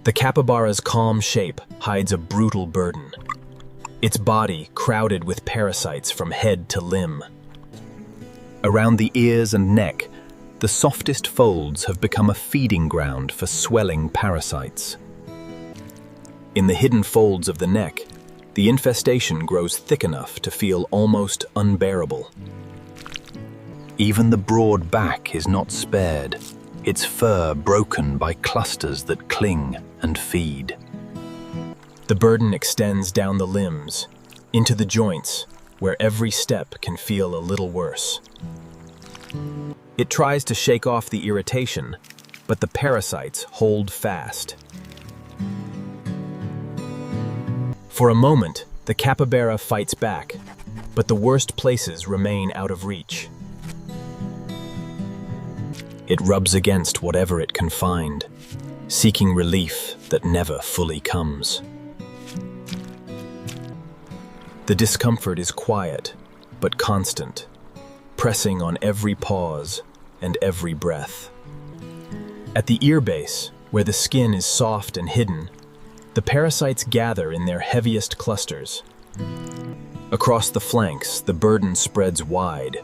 The capybara's calm shape hides a brutal burden, its body crowded with parasites from head to limb. Around the ears and neck, the softest folds have become a feeding ground for swelling parasites. In the hidden folds of the neck, the infestation grows thick enough to feel almost unbearable. Even the broad back is not spared, its fur broken by clusters that cling and feed. The burden extends down the limbs, into the joints, where every step can feel a little worse. It tries to shake off the irritation, but the parasites hold fast. For a moment, the capybara fights back, but the worst places remain out of reach. It rubs against whatever it can find, seeking relief that never fully comes. The discomfort is quiet, but constant, pressing on every pause and every breath. At the ear base, where the skin is soft and hidden, the parasites gather in their heaviest clusters. Across the flanks, the burden spreads wide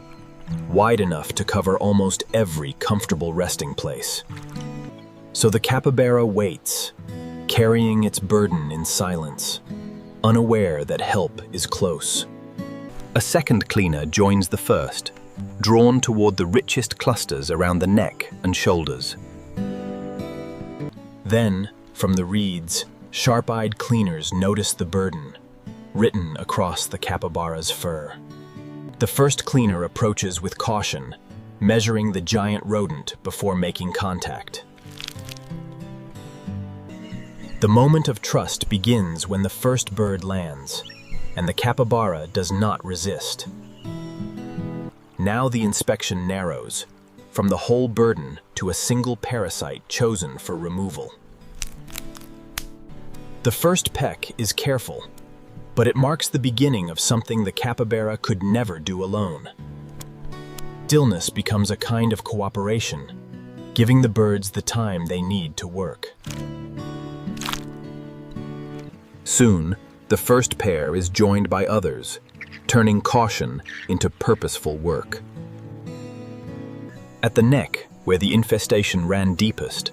enough to cover almost every comfortable resting place. So the capybara waits, carrying its burden in silence, unaware that help is close. A second cleaner joins the first, drawn toward the richest clusters around the neck and shoulders. Then, from the reeds, sharp-eyed cleaners notice the burden, written across the capybara's fur. The first cleaner approaches with caution, measuring the giant rodent before making contact. The moment of trust begins when the first bird lands, and the capybara does not resist. Now the inspection narrows, from the whole burden to a single parasite chosen for removal. The first peck is careful, but it marks the beginning of something the capybara could never do alone. Stillness becomes a kind of cooperation, giving the birds the time they need to work. Soon, the first pair is joined by others, turning caution into purposeful work. At the neck, where the infestation ran deepest,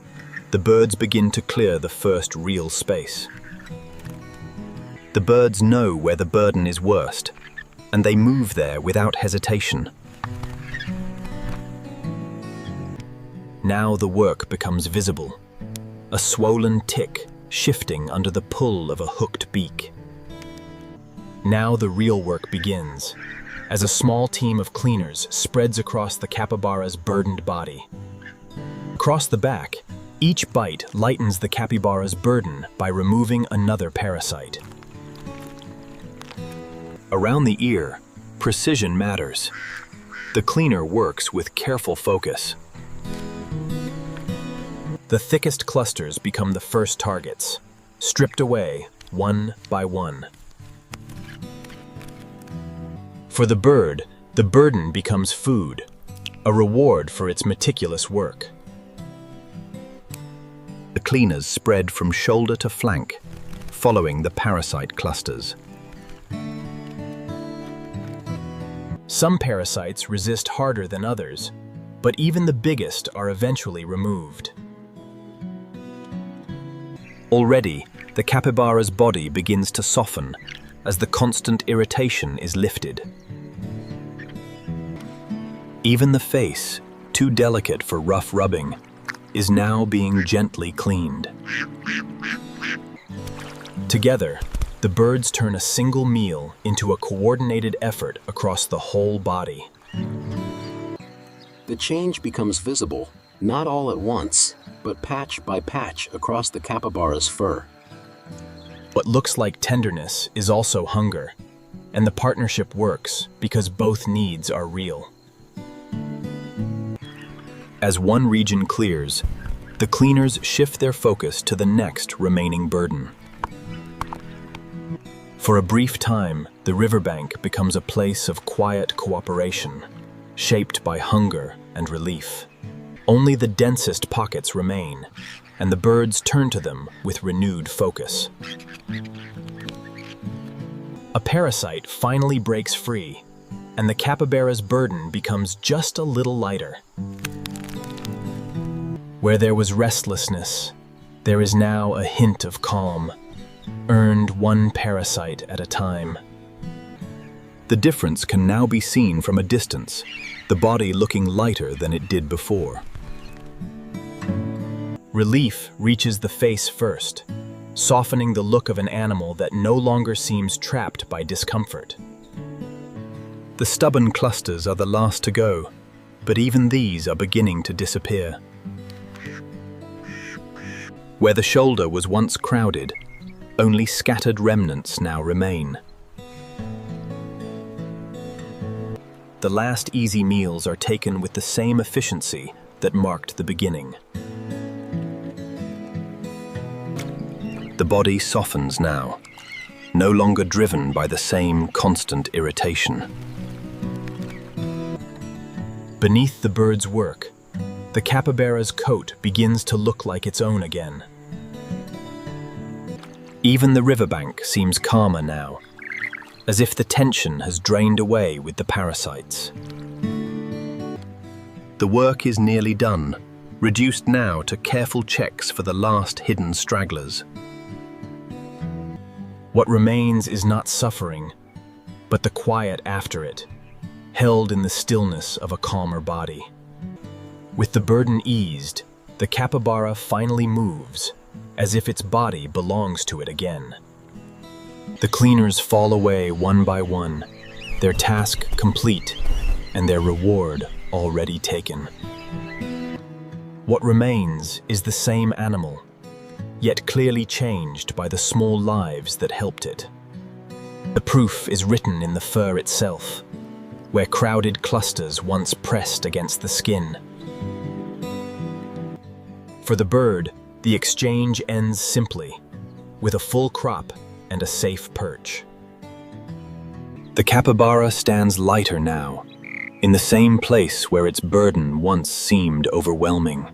the birds begin to clear the first real space. The birds know where the burden is worst, and they move there without hesitation. Now the work becomes visible, a swollen tick shifting under the pull of a hooked beak. Now the real work begins, as a small team of cleaners spreads across the capybara's burdened body. Across the back, each bite lightens the capybara's burden by removing another parasite. Around the ear, precision matters. The cleaner works with careful focus. The thickest clusters become the first targets, stripped away one by one. For the bird, the burden becomes food, a reward for its meticulous work. The cleaners spread from shoulder to flank, following the parasite clusters. Some parasites resist harder than others, but even the biggest are eventually removed. Already, the capybara's body begins to soften as the constant irritation is lifted. Even the face, too delicate for rough rubbing, is now being gently cleaned. Together, the birds turn a single meal into a coordinated effort across the whole body. The change becomes visible, not all at once, but patch by patch across the capybara's fur. What looks like tenderness is also hunger, and the partnership works because both needs are real. As one region clears, the cleaners shift their focus to the next remaining burden. For a brief time, the riverbank becomes a place of quiet cooperation, shaped by hunger and relief. Only the densest pockets remain, and the birds turn to them with renewed focus. A parasite finally breaks free, and the capybara's burden becomes just a little lighter. Where there was restlessness, there is now a hint of calm, earned one parasite at a time. The difference can now be seen from a distance, the body looking lighter than it did before. Relief reaches the face first, softening the look of an animal that no longer seems trapped by discomfort. The stubborn clusters are the last to go, but even these are beginning to disappear. Where the shoulder was once crowded, only scattered remnants now remain. The last easy meals are taken with the same efficiency that marked the beginning. The body softens now, no longer driven by the same constant irritation. Beneath the bird's work, the capybara's coat begins to look like its own again. Even the riverbank seems calmer now, as if the tension has drained away with the parasites. The work is nearly done, reduced now to careful checks for the last hidden stragglers. What remains is not suffering, but the quiet after it, held in the stillness of a calmer body. With the burden eased, the capybara finally moves, as if its body belongs to it again. The cleaners fall away one by one, their task complete, and their reward already taken. What remains is the same animal, yet clearly changed by the small lives that helped it. The proof is written in the fur itself, where crowded clusters once pressed against the skin. For the bird, the exchange ends simply, with a full crop and a safe perch. The capybara stands lighter now, in the same place where its burden once seemed overwhelming.